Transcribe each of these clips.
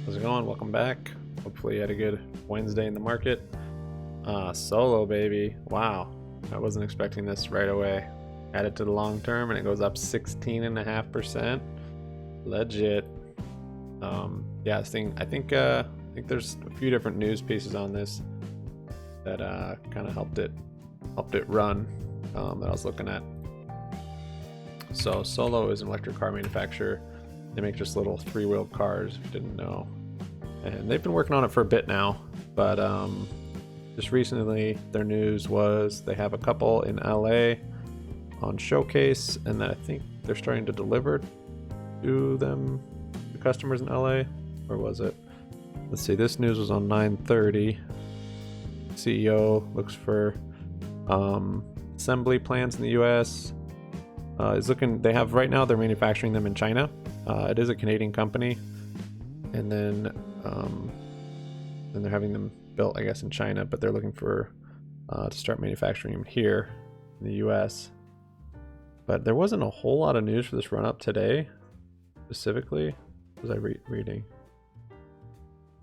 How's it going? Welcome back. Hopefully you had a good Wednesday in the market. Solo, baby. Wow. I wasn't expecting this right away. Add it to the long term and it goes up 16.5%. Legit. Yeah, this thing, I think there's a few different news pieces on this that kind of helped it run that I was looking at. So Solo is an electric car manufacturer. They make just little three-wheeled cars, if you didn't know. And they've been working on it for a bit now, but just recently their news was they have a couple in LA on showcase, and then I think they're starting to deliver to them, the customers in LA. Or was it? Let's see, this news was on 9:30. CEO looks for assembly plants in the US. Is looking, they have right now, they're manufacturing them in China. It is a Canadian company, and then they're having them built, I guess, in China, but they're looking for to start manufacturing them here in the US. But there wasn't a whole lot of news for this run up today, specifically. What was I reading?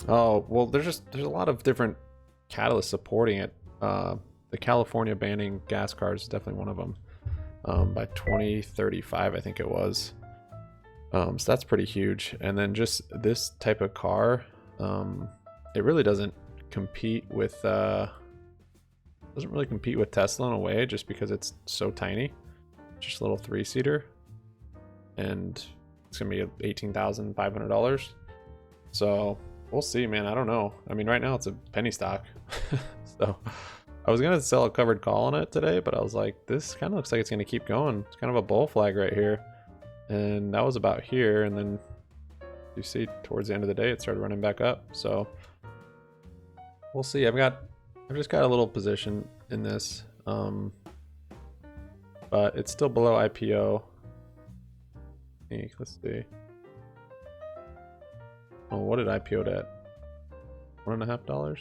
Oh, well, there's a lot of different catalysts supporting it. The California banning gas cars is definitely one of them. By 2035, I think it was. So that's pretty huge. And then just this type of car, it really doesn't compete with Tesla in a way, just because it's so tiny. Just a little 3-seater, and it's gonna be $18,500. So we'll see, man. I don't know. I mean, right now it's a penny stock. So I was gonna sell a covered call on it today, but I was like, this kind of looks like it's gonna keep going. It's kind of a bull flag right here, and that was about here, and then you see towards the end of the day it started running back up. So we'll see. I've just got a little position in this, but it's still below IPO. Let's see. Oh, what did IPO'd at? $1.50?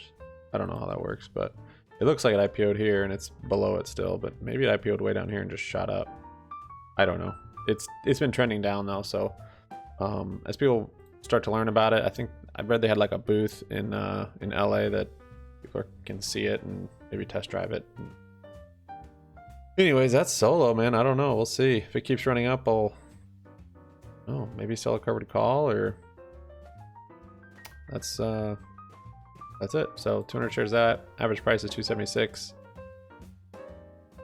I don't know how that works, but it looks like it IPO'd here and it's below it still, but maybe it IPO'd way down here and just shot up. I don't know. It's been trending down though, so as people start to learn about it, I think I read they had like a booth in LA that people can see it and maybe test drive it. Anyways, that's Solo, man. I don't know. We'll see. If it keeps running up, I'll maybe sell a covered call, or that's it. So 200 shares that. Average price is 276.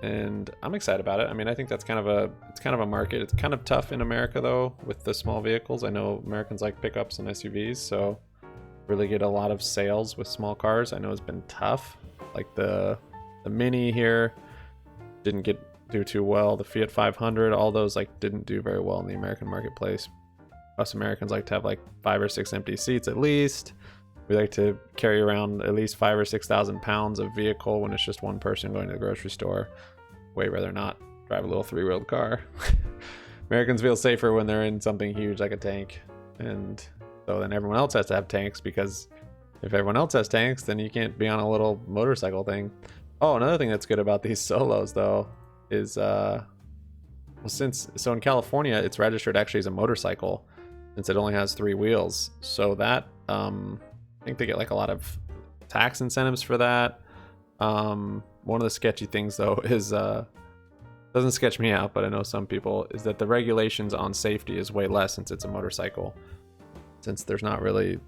And I'm excited about it. I mean, I think that's kind of a market. It's kind of tough in America though with the small vehicles. I know Americans like pickups and SUVs, so really get a lot of sales with small cars. I know it's been tough. Like the Mini here didn't do too well. The Fiat 500, all those like didn't do very well in the American marketplace. Us Americans like to have like 5 or 6 empty seats at least. We like to carry around at least 5,000 or 6,000 pounds of vehicle when it's just one person going to the grocery store. Way rather not drive a little 3-wheeled car. Americans feel safer when they're in something huge like a tank. And so then everyone else has to have tanks, because if everyone else has tanks, then you can't be on a little motorcycle thing. Oh, another thing that's good about these Solos though is so in California it's registered actually as a motorcycle, since it only has 3 wheels. So that I think they get like a lot of tax incentives for that. One of the sketchy things though is doesn't sketch me out, but I know some people, is that the regulations on safety is way less since it's a motorcycle, since there's not really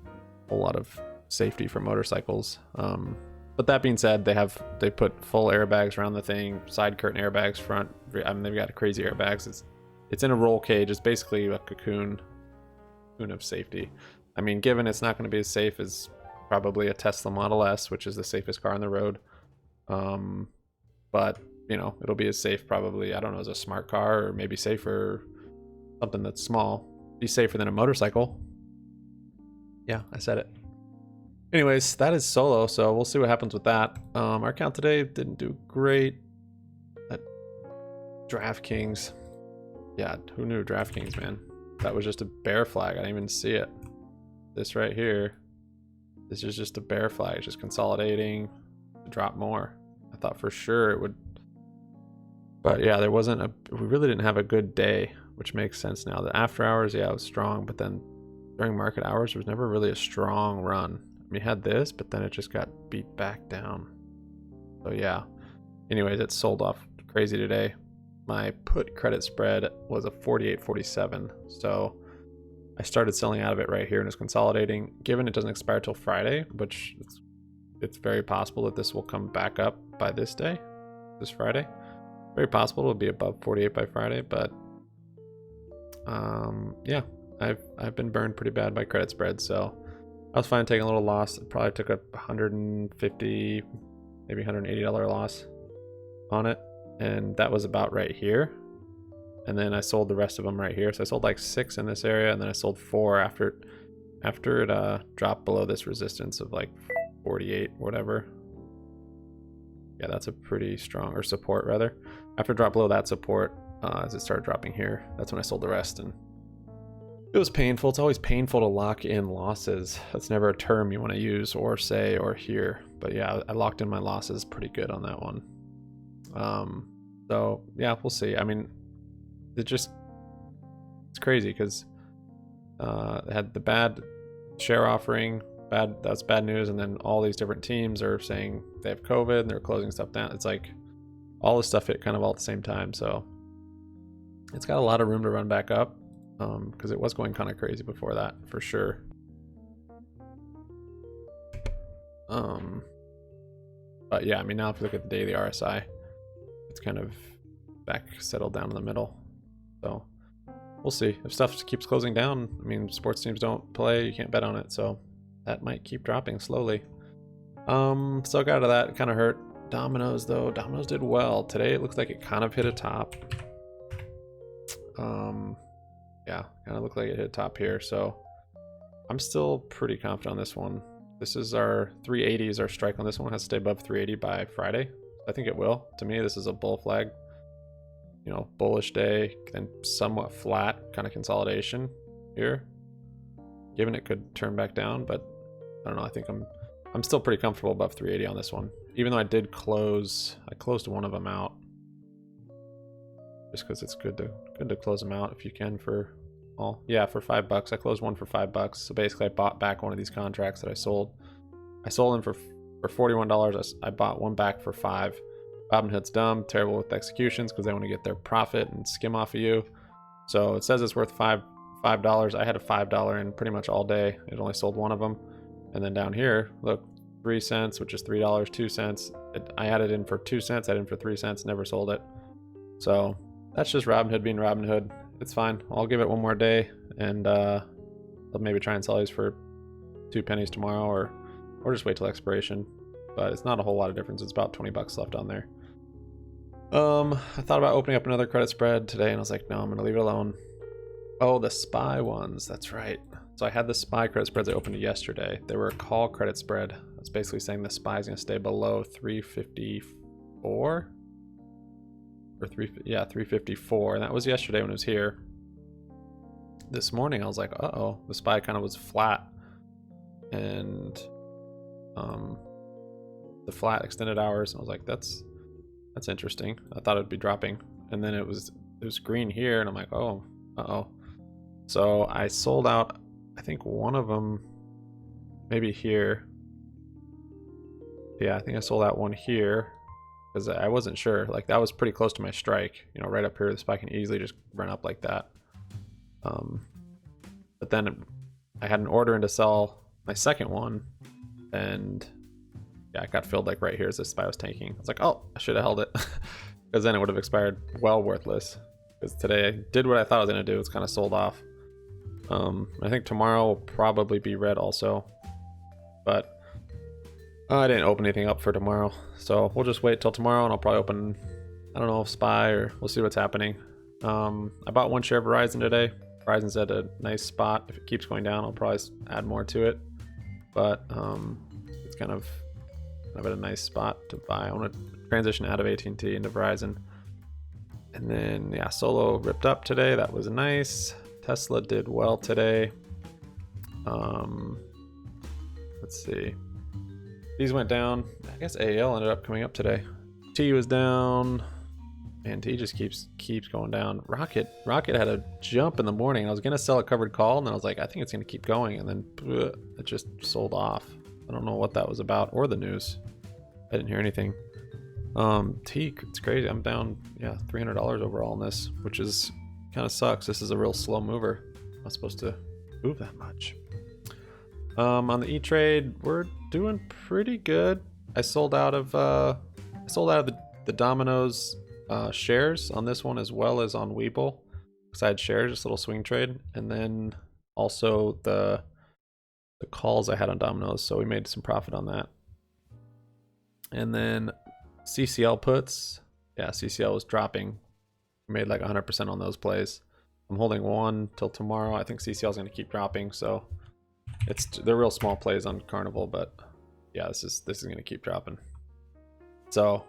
a lot of safety for motorcycles. But that being said, they put full airbags around the thing, side curtain airbags, front. I mean, they've got crazy airbags. It's in a roll cage. It's basically a cocoon of safety. I mean, given it's not going to be as safe as probably a Tesla Model S, which is the safest car on the road, but you know, it'll be as safe probably, I don't know, as a smart car, or maybe safer, something that's small. Be safer than a motorcycle. Yeah, I said it. Anyways, that is Solo, so we'll see what happens with that. Our account today didn't do great. That DraftKings, yeah, who knew DraftKings, man? That was just a bear flag. I didn't even see it. This right here, this is just a bear flag, just consolidating to drop more. I thought for sure it would, but yeah, we really didn't have a good day, which makes sense now. The after hours, yeah, it was strong, but then during market hours, there was never really a strong run. We had this, but then it just got beat back down. So yeah. Anyways, it sold off crazy today. My put credit spread was a 48.47. So I started selling out of it right here and it's consolidating. Given it doesn't expire till Friday, which it's very possible that this will come back up by this day, this Friday. Very possible it'll be above 48 by Friday, but yeah, I've been burned pretty bad by credit spreads, so I was fine taking a little loss. It probably took a $150, maybe $180 loss on it, and that was about right here. And then I sold the rest of them right here. So I sold like 6 in this area, and then I sold 4 after it dropped below this resistance of like 48, whatever. Yeah, that's a pretty strong, or support rather. After it dropped below that support, as it started dropping here, that's when I sold the rest, and it was painful. It's always painful to lock in losses. That's never a term you want to use or say or hear. But yeah, I locked in my losses pretty good on that one. So yeah, we'll see. I mean, it's crazy because they had the bad share offering, that's bad news, and then all these different teams are saying they have COVID and they're closing stuff down. It's like all this stuff hit kind of all at the same time, so it's got a lot of room to run back up, because it was going kind of crazy before that for sure. But yeah, I mean, now if you look at the daily RSI, it's kind of back settled down in the middle. So we'll see. If stuff keeps closing down, I mean, sports teams don't play, you can't bet on it, so that might keep dropping slowly. So got out of that. It kind of hurt. Dominoes though, Dominoes did well today. It looks like it kind of hit a top. Yeah, kind of looked like it hit a top here, so I'm still pretty confident on this one. This is our 380 is our strike on this one. It has to stay above 380 by Friday. I think it will. To me, this is a bull flag, you know, bullish day, then somewhat flat kind of consolidation here, given it could turn back down, but I don't know. I think I'm still pretty comfortable above 380 on this one, even though I closed one of them out, just because it's good to close them out if you can for all. Yeah, for $5. I closed one for $5. So basically I bought back one of these contracts that I sold them for $41. I bought one back for $5. Robinhood's dumb, terrible with executions because they want to get their profit and skim off of you. So it says it's worth $5. I had a $5 in pretty much all day. It only sold one of them. And then down here, look, 3 cents, which is $3, 2 cents. I had it in for 2 cents, I had it in for 3 cents, never sold it. So that's just Robinhood being Robinhood. It's fine. I'll give it one more day, and I'll maybe try and sell these for 2 pennies tomorrow, or just wait till expiration. But it's not a whole lot of difference. It's about $20 left on there. I thought about opening up another credit spread today, and I was like, no, I'm gonna leave it alone. Oh, the SPY ones. That's right. So I had the SPY credit spreads I opened yesterday. They were a call credit spread. It's basically saying the SPY is gonna stay below 354. Or 354, and that was yesterday when it was here. This morning I was like, uh-oh, the SPY kind of was flat, and the flat extended hours, and I was like, that's interesting. I thought it'd be dropping, and then it was green here, and I'm like, oh, uh-oh. So I sold out, I think one of them maybe here. Yeah, I think I sold out one here because I wasn't sure. Like, that was pretty close to my strike, you know, right up here. The SPY can easily just run up like that. But then I had an order in to sell my second one, and yeah, it got filled like right here as the SPY was tanking. I was like, oh, I should have held it, because then it would have expired well worthless. Because today I did what I thought I was gonna do. It's kind of sold off. I think tomorrow will probably be red also, but I didn't open anything up for tomorrow, so we'll just wait till tomorrow, and I'll probably open, I don't know, SPY, or we'll see what's happening. I bought one share of Verizon today. Verizon's at a nice spot. If it keeps going down, I'll probably add more to it, but it's kind of at a nice spot to buy. I want to transition out of AT&T into Verizon. And then yeah, Solo ripped up today. That was nice. Tesla did well today. Let's see. These went down. I guess AL ended up coming up today. T was down. Man, T just keeps going down. Rocket had a jump in the morning. I was gonna sell a covered call, and then I was like, I think it's gonna keep going, and then it just sold off. I don't know what that was about, or the news. I didn't hear anything. T, it's crazy. I'm down, yeah, $300 overall in this, which is kind of sucks. This is a real slow mover. I'm not supposed to move that much. On the E-Trade, we're doing pretty good. I sold out of the Domino's shares on this one, as well as on Webull, because I had shares, just a little swing trade, and then also the calls I had on Domino's, so we made some profit on that. And then CCL puts, yeah, CCL was dropping. We made like 100% on those plays. I'm holding one till tomorrow. I think CCL is going to keep dropping, so they're real small plays on Carnival, but yeah, this is going to keep dropping. So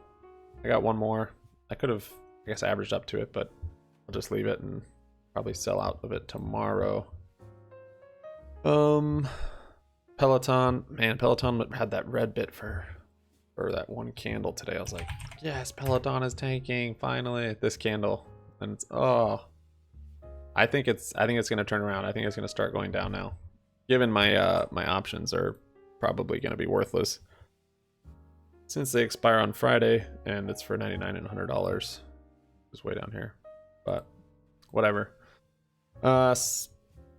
I got one more. I could have, I guess, averaged up to it, but I'll just leave it and probably sell out of it tomorrow. Peloton, man, Peloton had that red bit for that one candle today. I was like, yes, Peloton is tanking finally. This candle, and it's I think it's going to turn around. I think it's going to start going down now. Given my my options are probably going to be worthless, since they expire on Friday, and it's for $99 and $100. It's way down here, but whatever.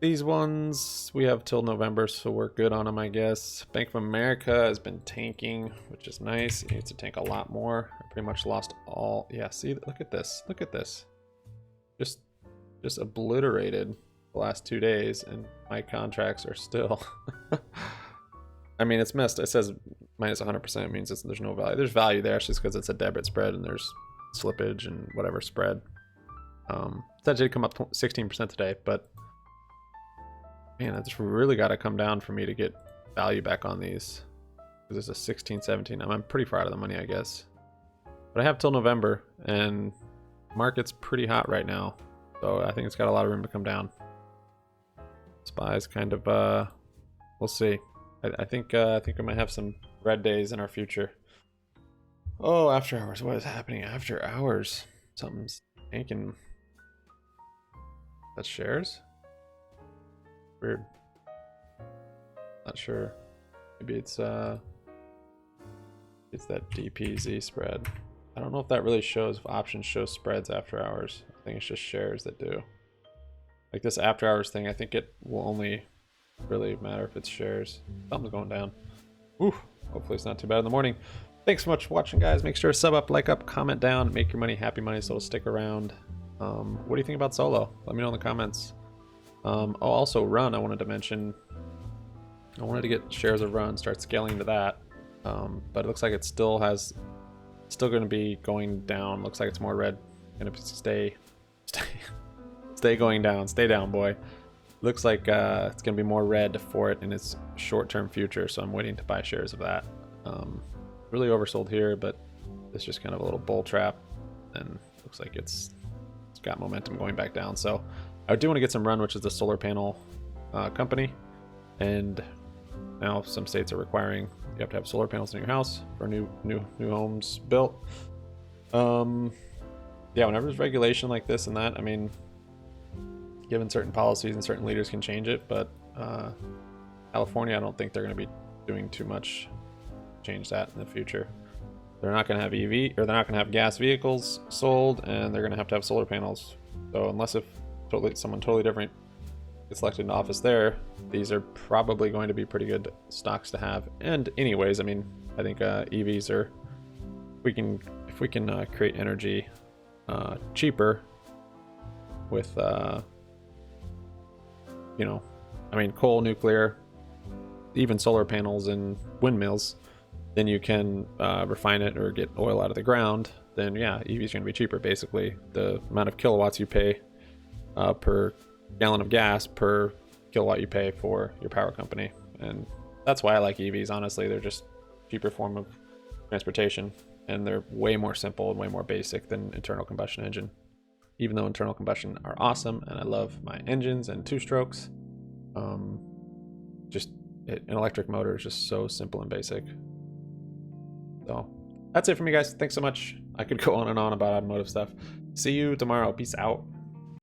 These ones we have till November, so we're good on them, I guess. Bank of America has been tanking, which is nice. It needs to tank a lot more. I pretty much lost all. Yeah, see, look at this. Look at this. Just obliterated the last 2 days, and my contracts are still. I mean, it's missed. It says minus 100%. It means there's no value. There's value there. It's just because it's a debit spread and there's slippage and whatever spread. That did come up 16% today, but man, it's really got to come down for me to get value back on these. Because it's a 16, 17. I'm pretty far out of the money, I guess. But I have till November, and market's pretty hot right now, so I think it's got a lot of room to come down. SPY's kind of we'll see. I think we might have some red days in our future. Oh, after hours. What is happening after hours? Something's tanking. That's shares? Weird. Not sure. Maybe it's that DPZ spread. I don't know if that really shows, if options show spreads after hours. I think it's just shares that do. Like this after hours thing, I think it will only really matter if it's shares. Something's going down. Ooh, hopefully it's not too bad in the morning. Thanks so much for watching, guys. Make sure to sub up, like up, comment down, make your money happy money so it'll stick around. What do you think about solo? Let me know in the comments. Oh, also Run, I wanted to mention. I wanted to get shares of Run, start scaling into that. But it looks like it still going to be going down. Looks like it's more red. Going to stay going down. Stay down, boy. Looks like it's going to be more red for it in its short-term future, so I'm waiting to buy shares of that. Really oversold here, but it's just kind of a little bull trap, and looks like it's got momentum going back down. So I do want to get some Run, which is the solar panel company, and now some states are requiring you have to have solar panels in your house for new homes built. Yeah, whenever there's regulation like this and that, I mean, given certain policies and certain leaders can change it, but California, I don't think they're going to be doing too much to change that in the future. They're not going to have EV, or they're not going to have gas vehicles sold, and they're going to have solar panels. So unless if someone totally different gets elected into office there, these are probably going to be pretty good stocks to have. And anyways, I mean, I think EVs are, if we can create energy cheaper with you know, I mean, coal, nuclear, even solar panels and windmills, then you can refine it or get oil out of the ground. Then yeah, EVs are going to be cheaper. Basically, the amount of kilowatts you pay per gallon of gas per kilowatt you pay for your power company, and that's why I like EVs. Honestly, they're just cheaper form of transportation, and they're way more simple and way more basic than internal combustion engine. Even though internal combustion are awesome, and I love my engines and two strokes, an electric motor is just so simple and basic. So that's it for me, guys. Thanks so much. I could go on and on about automotive stuff. See you tomorrow. Peace out.